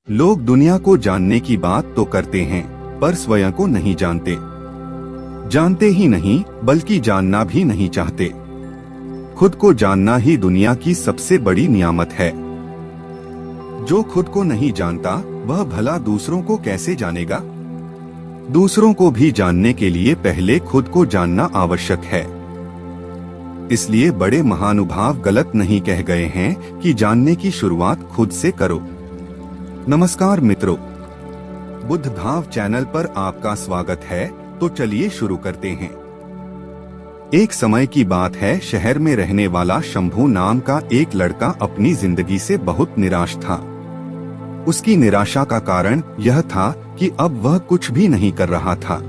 लोग दुनिया को जानने की बात तो करते हैं, पर स्वयं को नहीं जानते। जानते ही नहीं, बल्कि जानना भी नहीं चाहते। खुद को जानना ही दुनिया की सबसे बड़ी नियामत है। जो खुद को नहीं जानता, वह भला दूसरों को कैसे जानेगा? दूसरों को भी जानने के लिए पहले खुद को जानना आवश्यक है। इसलिए बड़े महानुभाव गलत नहीं कह गए हैं कि जानने की शुरुआत खुद से करो। नमस्कार मित्रों, बुद्ध भाव चैनल पर आपका स्वागत है। तो चलिए शुरू करते हैं। एक समय की बात है, शहर में रहने वाला शंभू नाम का एक लड़का अपनी जिंदगी से बहुत निराश था। उसकी निराशा का कारण यह था कि अब वह कुछ भी नहीं कर रहा था।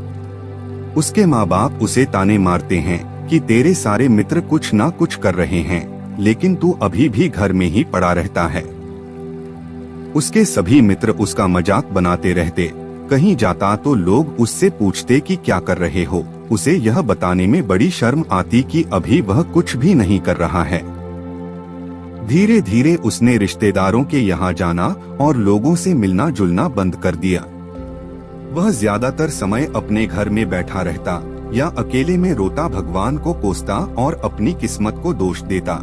उसके माँ बाप उसे ताने मारते हैं कि तेरे सारे मित्र कुछ ना कुछ कर रहे हैं, लेकिन तू अभी भी घर में ही पड़ा रहता है। उसके सभी मित्र उसका मजाक बनाते रहते। कहीं जाता तो लोग उससे पूछते कि क्या कर रहे हो। उसे यह बताने में बड़ी शर्म आती कि अभी वह कुछ भी नहीं कर रहा है। धीरे धीरे उसने रिश्तेदारों के यहाँ जाना और लोगों से मिलना जुलना बंद कर दिया। वह ज्यादातर समय अपने घर में बैठा रहता या अकेले में रोता, भगवान को कोसता और अपनी किस्मत को दोष देता।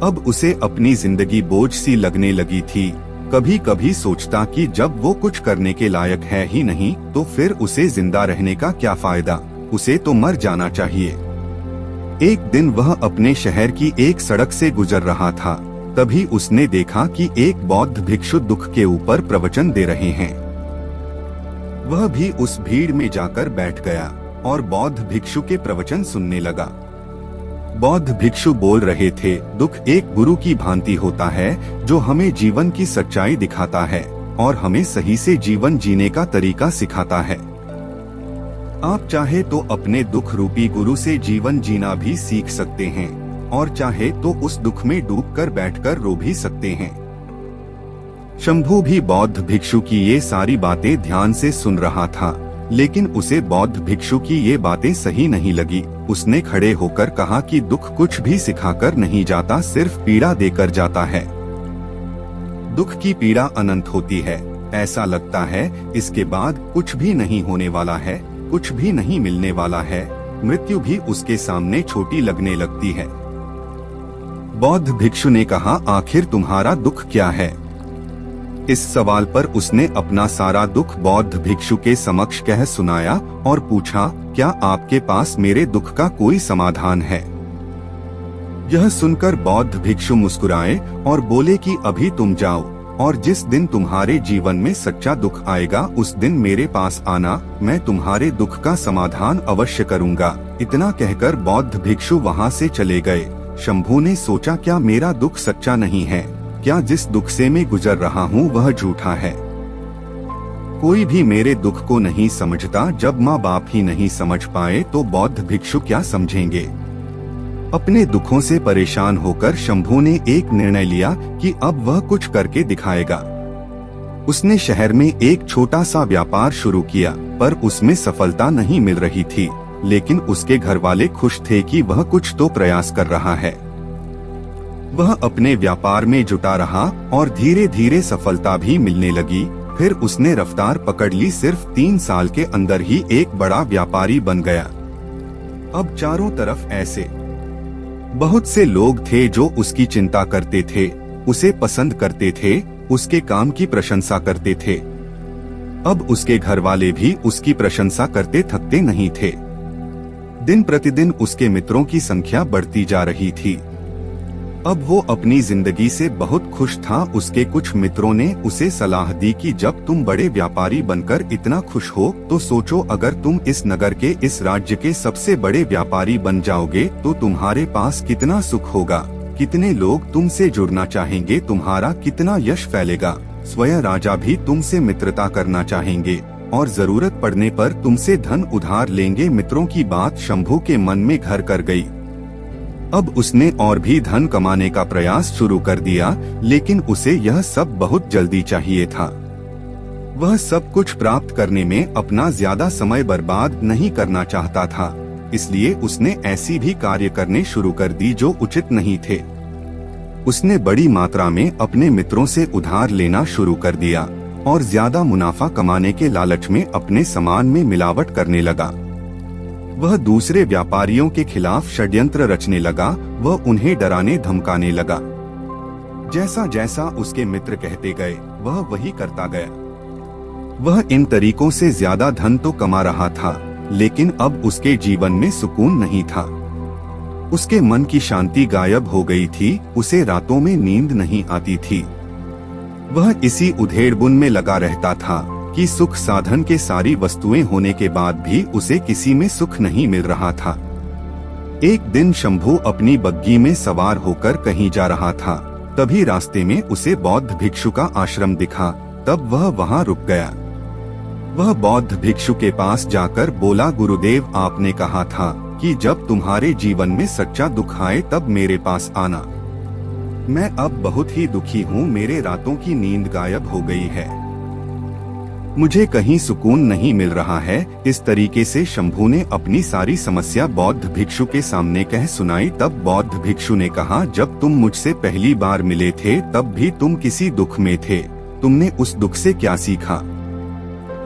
अब उसे अपनी जिंदगी बोझ सी लगने लगी थी। कभी कभी सोचता कि जब वो कुछ करने के लायक है ही नहीं, तो फिर उसे जिंदा रहने का क्या फायदा, उसे तो मर जाना चाहिए। एक दिन वह अपने शहर की एक सड़क से गुजर रहा था। तभी उसने देखा कि एक बौद्ध भिक्षु दुख के ऊपर प्रवचन दे रहे हैं। वह भी उस भीड़ में जाकर बैठ गया और बौद्ध भिक्षु के प्रवचन सुनने लगा। बौद्ध भिक्षु बोल रहे थे, दुख एक गुरु की भांति होता है जो हमें जीवन की सच्चाई दिखाता है और हमें सही से जीवन जीने का तरीका सिखाता है। आप चाहे तो अपने दुख रूपी गुरु से जीवन जीना भी सीख सकते हैं और चाहे तो उस दुख में डूबकर बैठकर रो भी सकते हैं। शंभू भी बौद्ध भिक्षु की ये सारी बातें ध्यान से सुन रहा था, लेकिन उसे बौद्ध भिक्षु की ये बातें सही नहीं लगी। उसने खड़े होकर कहा कि दुख कुछ भी सिखाकर नहीं जाता, सिर्फ पीड़ा देकर जाता है। दुख की पीड़ा अनंत होती है। ऐसा लगता है इसके बाद कुछ भी नहीं होने वाला है, कुछ भी नहीं मिलने वाला है। मृत्यु भी उसके सामने छोटी लगने लगती है। बौद्ध भिक्षु ने कहा, आखिर तुम्हारा दुख क्या है? इस सवाल पर उसने अपना सारा दुख बौद्ध भिक्षु के समक्ष कह सुनाया और पूछा, क्या आपके पास मेरे दुख का कोई समाधान है? यह सुनकर बौद्ध भिक्षु मुस्कुराए और बोले कि अभी तुम जाओ और जिस दिन तुम्हारे जीवन में सच्चा दुख आएगा उस दिन मेरे पास आना, मैं तुम्हारे दुख का समाधान अवश्य करूंगा। इतना कहकर बौद्ध भिक्षु वहां से चले गए। शंभू ने सोचा, क्या मेरा दुख सच्चा नहीं है? क्या जिस दुख से मैं गुजर रहा हूँ वह झूठा है? कोई भी मेरे दुख को नहीं समझता। जब माँ बाप ही नहीं समझ पाए तो बौद्ध भिक्षु क्या समझेंगे? अपने दुखों से परेशान होकर शंभू ने एक निर्णय लिया कि अब वह कुछ करके दिखाएगा। उसने शहर में एक छोटा सा व्यापार शुरू किया, पर उसमें सफलता नहीं मिल रही थी। लेकिन उसके घर वाले खुश थे कि वह कुछ तो प्रयास कर रहा है। वह अपने व्यापार में जुटा रहा और धीरे धीरे सफलता भी मिलने लगी। फिर उसने रफ्तार पकड़ ली। सिर्फ 3 साल के अंदर ही एक बड़ा व्यापारी बन गया। अब चारों तरफ ऐसे बहुत से लोग थे जो उसकी चिंता करते थे, उसे पसंद करते थे, उसके काम की प्रशंसा करते थे। अब उसके घर वाले भी उसकी प्रशंसा करते थकते नहीं थे। दिन प्रतिदिन उसके मित्रों की संख्या बढ़ती जा रही थी। अब वो अपनी जिंदगी से बहुत खुश था। उसके कुछ मित्रों ने उसे सलाह दी कि जब तुम बड़े व्यापारी बनकर इतना खुश हो तो सोचो, अगर तुम इस नगर के, इस राज्य के सबसे बड़े व्यापारी बन जाओगे तो तुम्हारे पास कितना सुख होगा, कितने लोग तुमसे जुड़ना चाहेंगे, तुम्हारा कितना यश फैलेगा। स्वयं राजा भी तुमसे मित्रता करना चाहेंगे और जरूरत पड़ने पर तुमसे धन उधार लेंगे। मित्रों की बात शंभू के मन में घर कर गई। अब उसने और भी धन कमाने का प्रयास शुरू कर दिया, लेकिन उसे यह सब बहुत जल्दी चाहिए था। वह सब कुछ प्राप्त करने में अपना ज्यादा समय बर्बाद नहीं करना चाहता था। इसलिए उसने ऐसी भी कार्य करने शुरू कर दी जो उचित नहीं थे। उसने बड़ी मात्रा में अपने मित्रों से उधार लेना शुरू कर दिया और ज्यादा मुनाफा कमाने के लालच में अपने सामान में मिलावट करने लगा। वह दूसरे व्यापारियों के खिलाफ षड्यंत्र रचने लगा, वह उन्हें डराने धमकाने लगा। जैसा जैसा उसके मित्र कहते गए वह वही करता गया। वह इन तरीकों से ज्यादा धन तो कमा रहा था, लेकिन अब उसके जीवन में सुकून नहीं था। उसके मन की शांति गायब हो गई थी, उसे रातों में नींद नहीं आती थी। वह इसी उधेड़बुन में लगा रहता था कि सुख साधन के सारी वस्तुएं होने के बाद भी उसे किसी में सुख नहीं मिल रहा था। एक दिन शंभू अपनी बग्गी में सवार होकर कहीं जा रहा था। तभी रास्ते में उसे बौद्ध भिक्षु का आश्रम दिखा, तब वह वहां रुक गया। वह बौद्ध भिक्षु के पास जाकर बोला, गुरुदेव, आपने कहा था कि जब तुम्हारे जीवन में सच्चा दुख आए तब मेरे पास आना। मैं अब बहुत ही दुखी हूँ, मेरे रातों की नींद गायब हो गई है, मुझे कहीं सुकून नहीं मिल रहा है। इस तरीके से शंभू ने अपनी सारी समस्या बौद्ध भिक्षु के सामने कह सुनाई। तब बौद्ध भिक्षु ने कहा, जब तुम मुझसे पहली बार मिले थे तब भी तुम किसी दुख में थे, तुमने उस दुख से क्या सीखा?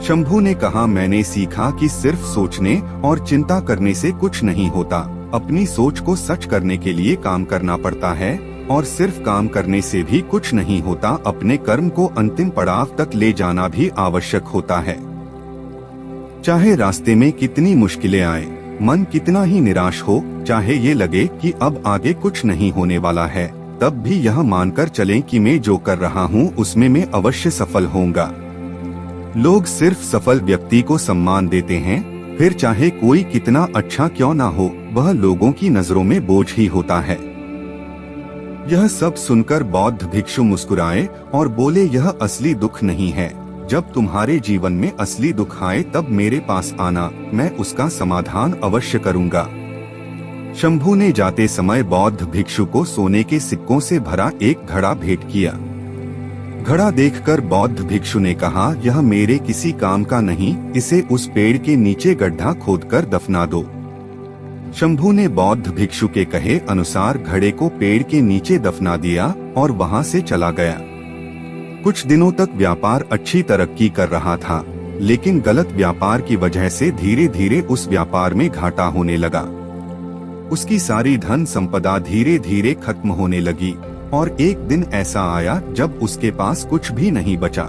शंभू ने कहा, मैंने सीखा कि सिर्फ सोचने और चिंता करने से कुछ नहीं होता। अपनी सोच को सच करने के लिए काम करना पड़ता है, और सिर्फ काम करने से भी कुछ नहीं होता, अपने कर्म को अंतिम पड़ाव तक ले जाना भी आवश्यक होता है। चाहे रास्ते में कितनी मुश्किलें आए, मन कितना ही निराश हो, चाहे ये लगे कि अब आगे कुछ नहीं होने वाला है, तब भी यह मानकर चलें कि मैं जो कर रहा हूँ उसमें मैं अवश्य सफल होऊंगा। लोग सिर्फ सफल व्यक्ति को सम्मान देते हैं, फिर चाहे कोई कितना अच्छा क्यों ना हो, वह लोगों की नजरों में बोझ ही होता है। यह सब सुनकर बौद्ध भिक्षु मुस्कुराए और बोले, यह असली दुख नहीं है। जब तुम्हारे जीवन में असली दुख आए तब मेरे पास आना, मैं उसका समाधान अवश्य करूंगा। शंभू ने जाते समय बौद्ध भिक्षु को सोने के सिक्कों से भरा एक घड़ा भेंट किया। घड़ा देखकर बौद्ध भिक्षु ने कहा, यह मेरे किसी काम का नहीं, इसे उस पेड़ के नीचे गड्ढा खोदकर दफना दो। शंभू ने बौद्ध भिक्षु के कहे अनुसार घड़े को पेड़ के नीचे दफना दिया और वहां से चला गया। कुछ दिनों तक व्यापार अच्छी तरक्की कर रहा था, लेकिन गलत व्यापार की वजह से धीरे धीरे उस व्यापार में घाटा होने लगा। उसकी सारी धन संपदा धीरे धीरे खत्म होने लगी और एक दिन ऐसा आया जब उसके पास कुछ भी नहीं बचा।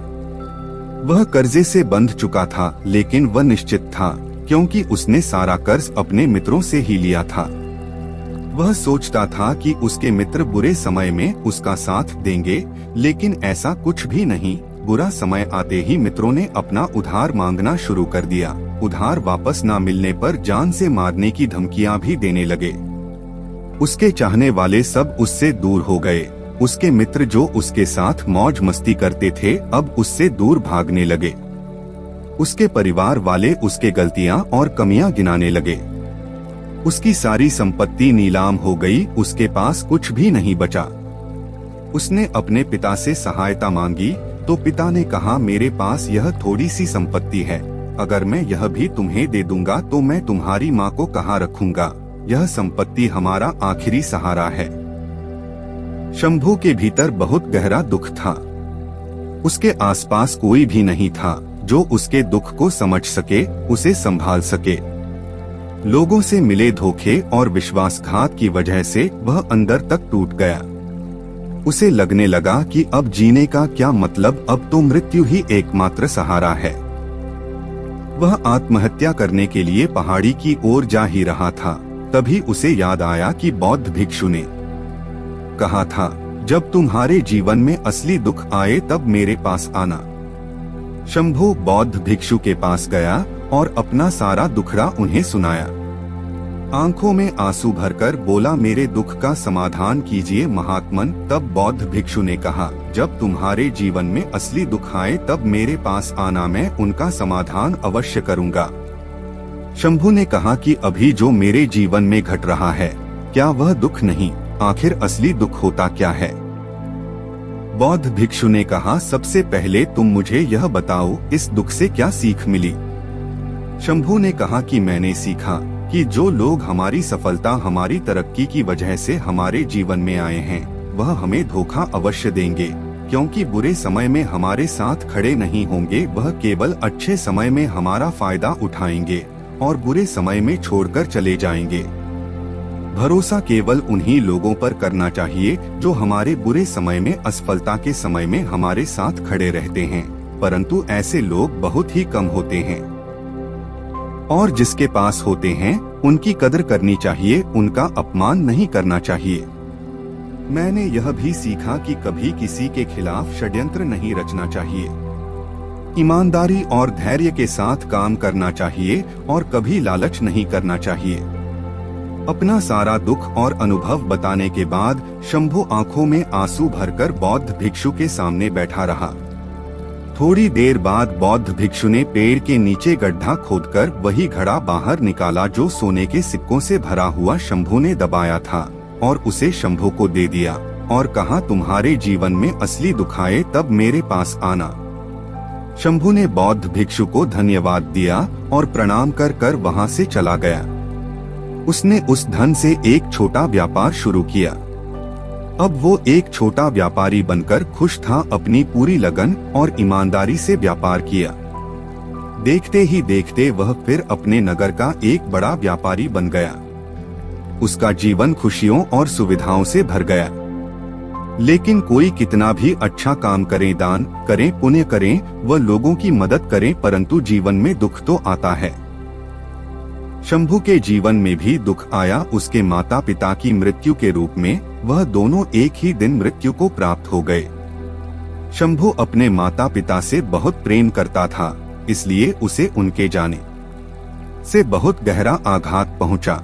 वह कर्जे से बंध चुका था, लेकिन वह निश्चित था क्योंकि उसने सारा कर्ज अपने मित्रों से ही लिया था। वह सोचता था कि उसके मित्र बुरे समय में उसका साथ देंगे, लेकिन ऐसा कुछ भी नहीं। बुरा समय आते ही मित्रों ने अपना उधार मांगना शुरू कर दिया। उधार वापस न मिलने पर जान से मारने की धमकियां भी देने लगे। उसके चाहने वाले सब उससे दूर हो गए। उसके मित्र जो उसके साथ मौज मस्ती करते थे अब उससे दूर भागने लगे। उसके परिवार वाले उसके गलतियां और कमियां गिनाने लगे। उसकी सारी संपत्ति नीलाम हो गई, उसके पास कुछ भी नहीं बचा। उसने अपने पिता से सहायता मांगी तो पिता ने कहा, मेरे पास यह थोड़ी सी संपत्ति है, अगर मैं यह भी तुम्हें दे दूंगा तो मैं तुम्हारी माँ को कहाँ रखूंगा? यह संपत्ति हमारा आखिरी सहारा है। शंभू के भीतर बहुत गहरा दुख था। उसके आसपास कोई भी नहीं था जो उसके दुख को समझ सके, उसे संभाल सके। लोगों से मिले धोखे और विश्वासघात की वजह से वह अंदर तक टूट गया। उसे लगने लगा कि अब जीने का क्या मतलब, अब तो मृत्यु ही एकमात्र सहारा है। वह आत्महत्या करने के लिए पहाड़ी की ओर जा ही रहा था, तभी उसे याद आया कि बौद्ध भिक्षु ने कहा था, जब तुम्हारे जीवन में असली दुख आए तब मेरे पास आना। शंभू बौद्ध भिक्षु के पास गया और अपना सारा दुखड़ा उन्हें सुनाया। आंखों में आंसू भरकर बोला, मेरे दुख का समाधान कीजिए महात्मन। तब बौद्ध भिक्षु ने कहा, जब तुम्हारे जीवन में असली दुख आए तब मेरे पास आना, मैं उनका समाधान अवश्य करूंगा। शंभू ने कहा कि अभी जो मेरे जीवन में घट रहा है, क्या वह दुख नहीं? आखिर असली दुख होता क्या है? बौद्ध भिक्षु ने कहा, सबसे पहले तुम मुझे यह बताओ, इस दुख से क्या सीख मिली? शंभू ने कहा कि मैंने सीखा कि जो लोग हमारी सफलता, हमारी तरक्की की वजह से हमारे जीवन में आए हैं, वह हमें धोखा अवश्य देंगे, क्योंकि बुरे समय में हमारे साथ खड़े नहीं होंगे। वह केवल अच्छे समय में हमारा फायदा उठाएंगे और बुरे समय में छोड़कर चले जाएंगे। भरोसा केवल उन्हीं लोगों पर करना चाहिए जो हमारे बुरे समय में, असफलता के समय में हमारे साथ खड़े रहते हैं, परंतु ऐसे लोग बहुत ही कम होते हैं। और जिसके पास होते हैं उनकी कदर करनी चाहिए, उनका अपमान नहीं करना चाहिए। मैंने यह भी सीखा कि कभी किसी के खिलाफ षड्यंत्र नहीं रचना चाहिए। ईमानदारी और धैर्य के साथ काम करना चाहिए और कभी लालच नहीं करना चाहिए। अपना सारा दुख और अनुभव बताने के बाद शंभु आंखों में आंसू भरकर बौद्ध भिक्षु के सामने बैठा रहा। थोड़ी देर बाद बौद्ध भिक्षु ने पेड़ के नीचे गड्ढा खोदकर वही घड़ा बाहर निकाला जो सोने के सिक्कों से भरा हुआ शंभु ने दबाया था, और उसे शंभु को दे दिया और कहा, तुम्हारे जीवन में असली दुख आए तब मेरे पास आना। शंभु ने बौद्ध भिक्षु को धन्यवाद दिया और प्रणाम कर कर वहाँ से चला गया। उसने उस धन से एक छोटा व्यापार शुरू किया। अब वो एक छोटा व्यापारी बनकर खुश था। अपनी पूरी लगन और ईमानदारी से व्यापार किया। देखते ही देखते वह फिर अपने नगर का एक बड़ा व्यापारी बन गया। उसका जीवन खुशियों और सुविधाओं से भर गया। लेकिन कोई कितना भी अच्छा काम करे, दान करें, पुण्य करें, वह लोगों की मदद करें, परंतु जीवन में दुख तो आता है। शंभु के जीवन में भी दुख आया। उसके माता पिता की मृत्यु के रूप में वह दोनों एक ही दिन मृत्यु को प्राप्त हो गए। शंभु अपने माता पिता से बहुत प्रेम करता था, इसलिए उसे उनके जाने से बहुत गहरा आघात पहुंचा।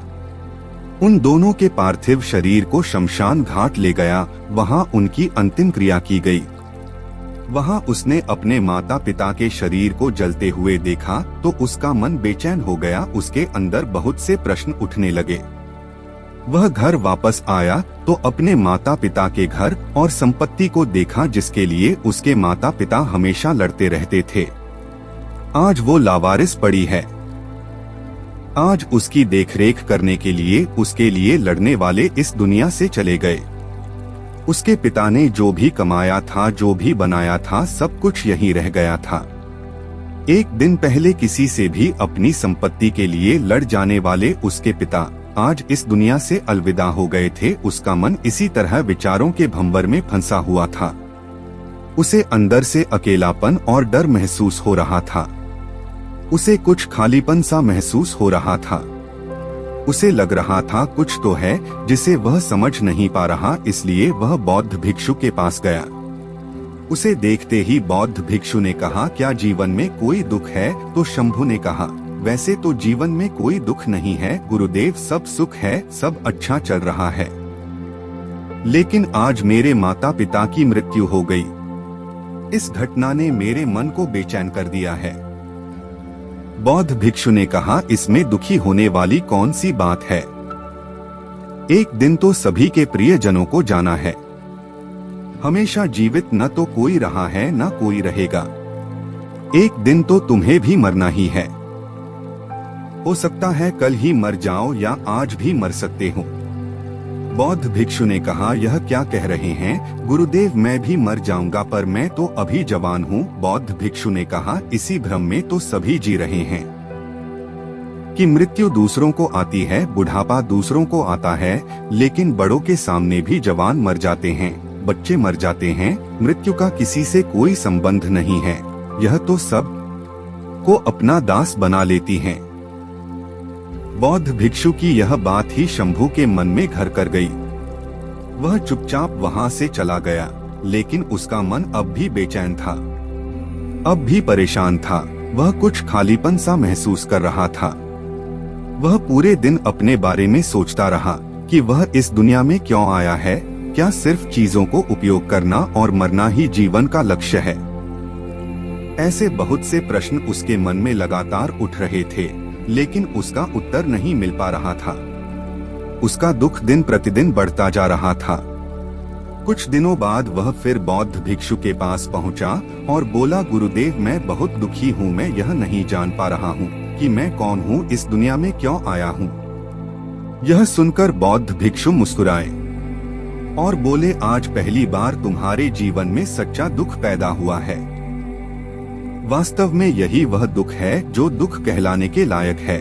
उन दोनों के पार्थिव शरीर को शमशान घाट ले गया। वहां उनकी अंतिम क्रिया की गई। वहां उसने अपने माता पिता के शरीर को जलते हुए देखा तो उसका मन बेचैन हो गया। उसके अंदर बहुत से प्रश्न उठने लगे। वह घर वापस आया तो अपने माता पिता के घर और संपत्ति को देखा जिसके लिए उसके माता पिता हमेशा लड़ते रहते थे। आज वो लावारिस पड़ी है। आज उसकी देखरेख करने के लिए उसके लिए लड़ने वाले इस दुनिया से चले गए। उसके पिता ने जो भी कमाया था, जो भी बनाया था, सब कुछ यहीं रह गया था। एक दिन पहले किसी से भी अपनी संपत्ति के लिए लड़ जाने वाले उसके पिता आज इस दुनिया से अलविदा हो गए थे। उसका मन इसी तरह विचारों के भंवर में फंसा हुआ था। उसे अंदर से अकेलापन और डर महसूस हो रहा था। उसे कुछ खालीपन सा महसूस हो रहा था। उसे लग रहा था कुछ तो है जिसे वह समझ नहीं पा रहा, इसलिए वह बौद्ध भिक्षु के पास गया। उसे देखते ही बौद्ध भिक्षु ने कहा, क्या जीवन में कोई दुख है? तो शंभु ने कहा, वैसे तो जीवन में कोई दुख नहीं है गुरुदेव, सब सुख है, सब अच्छा चल रहा है। लेकिन आज मेरे माता पिता की मृत्यु हो गई। इस घटना ने मेरे मन को बेचैन कर दिया है। बौद्ध भिक्षु ने कहा, इसमें दुखी होने वाली कौन सी बात है? एक दिन तो सभी के प्रियजनों को जाना है। हमेशा जीवित न तो कोई रहा है न कोई रहेगा। एक दिन तो तुम्हें भी मरना ही है। हो सकता है कल ही मर जाओ या आज भी मर सकते हो। बौद्ध भिक्षु ने कहा, यह क्या कह रहे हैं गुरुदेव, मैं भी मर जाऊंगा, पर मैं तो अभी जवान हूँ। बौद्ध भिक्षु ने कहा, इसी भ्रम में तो सभी जी रहे हैं कि मृत्यु दूसरों को आती है, बुढ़ापा दूसरों को आता है, लेकिन बड़ों के सामने भी जवान मर जाते हैं, बच्चे मर जाते हैं। मृत्यु का किसी से कोई संबंध नहीं है। यह तो सब को अपना दास बना लेती हैं। बौद्ध भिक्षु की यह बात ही शंभु के मन में घर कर गई। वह चुपचाप वहां से चला गया, लेकिन उसका मन अब भी बेचैन था, अब भी परेशान था। वह कुछ खालीपन सा महसूस कर रहा था। वह पूरे दिन अपने बारे में सोचता रहा कि वह इस दुनिया में क्यों आया है। क्या सिर्फ चीजों को उपयोग करना और मरना ही जीवन का लक्ष्य है? ऐसे बहुत से प्रश्न उसके मन में लगातार उठ रहे थे, लेकिन उसका उत्तर नहीं मिल पा रहा था। उसका दुख दिन प्रतिदिन बढ़ता जा रहा था। कुछ दिनों बाद वह फिर बौद्ध भिक्षु के पास पहुंचा और बोला, गुरुदेव, मैं बहुत दुखी हूँ। मैं यह नहीं जान पा रहा हूँ कि मैं कौन हूँ, इस दुनिया में क्यों आया हूँ। यह सुनकर बौद्ध भिक्षु मुस्कुराए और बोले, आज पहली बार तुम्हारे जीवन में सच्चा दुख पैदा हुआ है। वास्तव में यही वह दुख है जो दुख कहलाने के लायक है,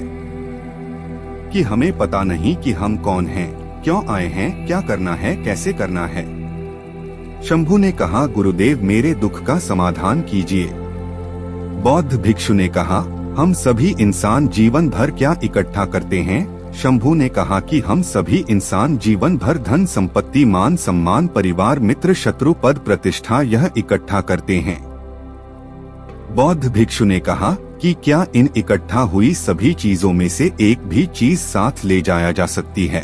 कि हमें पता नहीं कि हम कौन हैं, क्यों आए हैं, क्या करना है, कैसे करना है। शंभु ने कहा, गुरुदेव मेरे दुख का समाधान कीजिए। बौद्ध भिक्षु ने कहा, हम सभी इंसान जीवन भर क्या इकट्ठा करते हैं? शंभु ने कहा कि हम सभी इंसान जीवन भर धन संपत्ति मान सम्मान परिवार मित्र शत्रु पद प्रतिष्ठा यह इकट्ठा करते हैं। बौद्ध भिक्षु ने कहा कि क्या इन इकट्ठा हुई सभी चीजों में से एक भी चीज साथ ले जाया जा सकती है?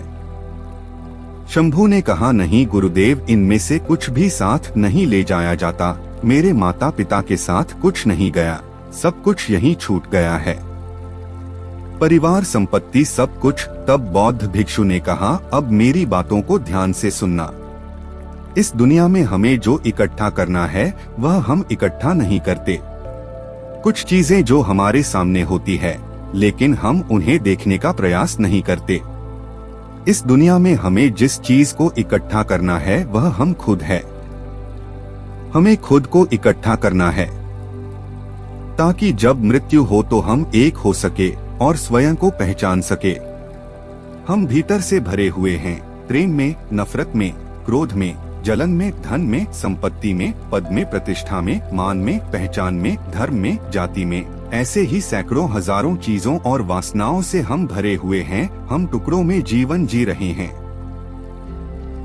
शंभु ने कहा, नहीं गुरुदेव, इनमें से कुछ भी साथ नहीं ले जाया जाता। मेरे माता पिता के साथ कुछ नहीं गया, सब कुछ यहीं छूट गया है। परिवार संपत्ति सब कुछ। तब बौद्ध भिक्षु ने कहा, अब मेरी बातों को ध्यान से सुनना। इस दुनिया में हमें जो इकट्ठा करना है वह हम इकट्ठा नहीं करते। कुछ चीजें जो हमारे सामने होती है लेकिन हम उन्हें देखने का प्रयास नहीं करते। इस दुनिया में हमें जिस चीज को इकट्ठा करना है वह हम खुद है। हमें खुद को इकट्ठा करना है ताकि जब मृत्यु हो तो हम एक हो सके और स्वयं को पहचान सके। हम भीतर से भरे हुए हैं, प्रेम में, नफरत में, क्रोध में, जलन में, धन में, संपत्ति में, पद में, प्रतिष्ठा में, मान में, पहचान में, धर्म में, जाति में। ऐसे ही सैकड़ों हजारों चीजों और वासनाओं से हम भरे हुए हैं। हम टुकड़ों में जीवन जी रहे हैं।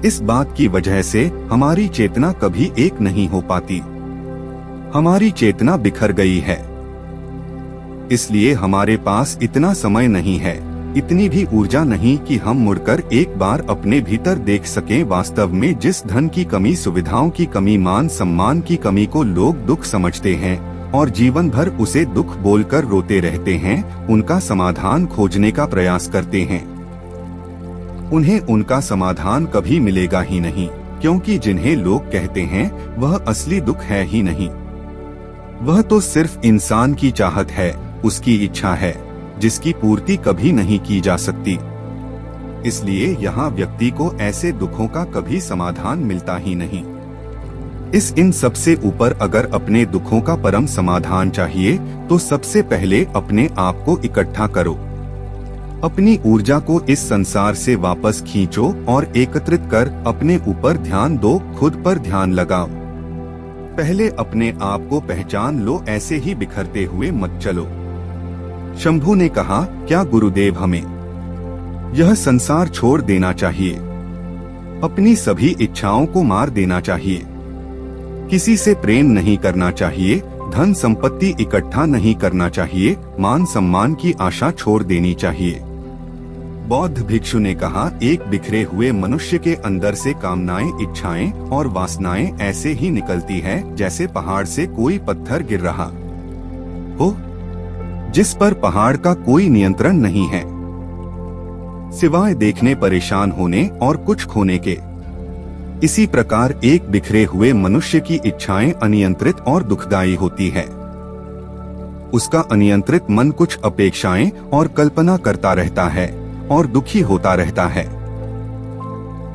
इस बात की वजह से हमारी चेतना कभी एक नहीं हो पाती। हमारी चेतना बिखर गई है। इसलिए हमारे पास इतना समय नहीं है, इतनी भी ऊर्जा नहीं कि हम मुड़कर एक बार अपने भीतर देख सकें। वास्तव में जिस धन की कमी, सुविधाओं की कमी, मान सम्मान की कमी को लोग दुख समझते हैं और जीवन भर उसे दुख बोलकर रोते रहते हैं, उनका समाधान खोजने का प्रयास करते हैं, उन्हें उनका समाधान कभी मिलेगा ही नहीं, क्योंकि जिन्हें लोग कहते हैं वह असली दुख है ही नहीं। वह तो सिर्फ इंसान की चाहत है, उसकी इच्छा है, जिसकी पूर्ति कभी नहीं की जा सकती। इसलिए यहाँ व्यक्ति को ऐसे दुखों का कभी समाधान मिलता ही नहीं। इन सबसे ऊपर अगर अपने दुखों का परम समाधान चाहिए तो सबसे पहले अपने आप को इकट्ठा करो। अपनी ऊर्जा को इस संसार से वापस खींचो और एकत्रित कर अपने ऊपर ध्यान दो, खुद पर ध्यान लगाओ। पहले अपने आप को पहचान लो, ऐसे ही बिखरते हुए मत चलो। शंभु ने कहा, क्या गुरुदेव हमें यह संसार छोड़ देना चाहिए? अपनी सभी इच्छाओं को मार देना चाहिए? किसी से प्रेम नहीं करना चाहिए, धन संपत्ति इकट्ठा नहीं करना चाहिए, मान सम्मान की आशा छोड़ देनी चाहिए? बौद्ध भिक्षु ने कहा, एक बिखरे हुए मनुष्य के अंदर से कामनाएं, इच्छाएं और वासनाएं ऐसे ही निकलती है जैसे पहाड़ से कोई पत्थर गिर रहा हो, जिस पर पहाड़ का कोई नियंत्रण नहीं है, सिवाय देखने, परेशान होने और कुछ खोने के। इसी प्रकार एक बिखरे हुए मनुष्य की इच्छाएं अनियंत्रित और दुखदायी होती है। उसका अनियंत्रित मन कुछ अपेक्षाएं और कल्पना करता रहता है और दुखी होता रहता है।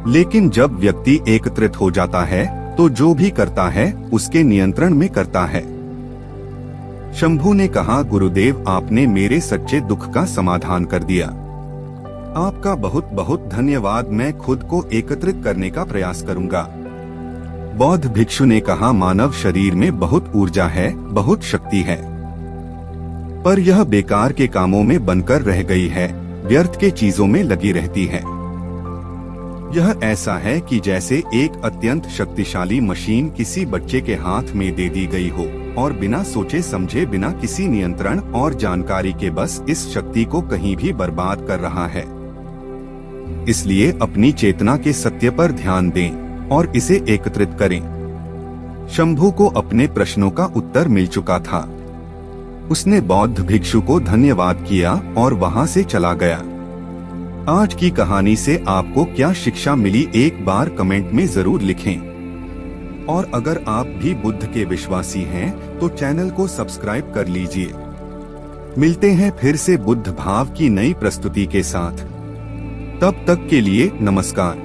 लेकिन जब व्यक्ति एकत्रित हो जाता है तो जो भी करता है उसके नियंत्रण में करता है। शंभु ने कहा, गुरुदेव आपने मेरे सच्चे दुख का समाधान कर दिया। आपका बहुत बहुत धन्यवाद। मैं खुद को एकत्रित करने का प्रयास करूंगा। बौद्ध भिक्षु ने कहा, मानव शरीर में बहुत ऊर्जा है, बहुत शक्ति है, पर यह बेकार के कामों में बनकर रह गई है, व्यर्थ के चीजों में लगी रहती है। यह ऐसा है कि जैसे एक अत्यंत शक्तिशाली मशीन किसी बच्चे के हाथ में दे दी गई हो और बिना सोचे समझे, बिना किसी नियंत्रण और जानकारी के बस इस शक्ति को कहीं भी बर्बाद कर रहा है। इसलिए अपनी चेतना के सत्य पर ध्यान दें और इसे एकत्रित करें। शंभु को अपने प्रश्नों का उत्तर मिल चुका था। उसने बौद्ध भिक्षु को धन्यवाद किया और वहां से चला गया। आज की कहानी से आपको क्या शिक्षा मिली, एक बार कमेंट में जरूर लिखें। और अगर आप भी बुद्ध के विश्वासी हैं तो चैनल को सब्सक्राइब कर लीजिए। मिलते हैं फिर से बुद्ध भाव की नई प्रस्तुति के साथ। तब तक के लिए नमस्कार।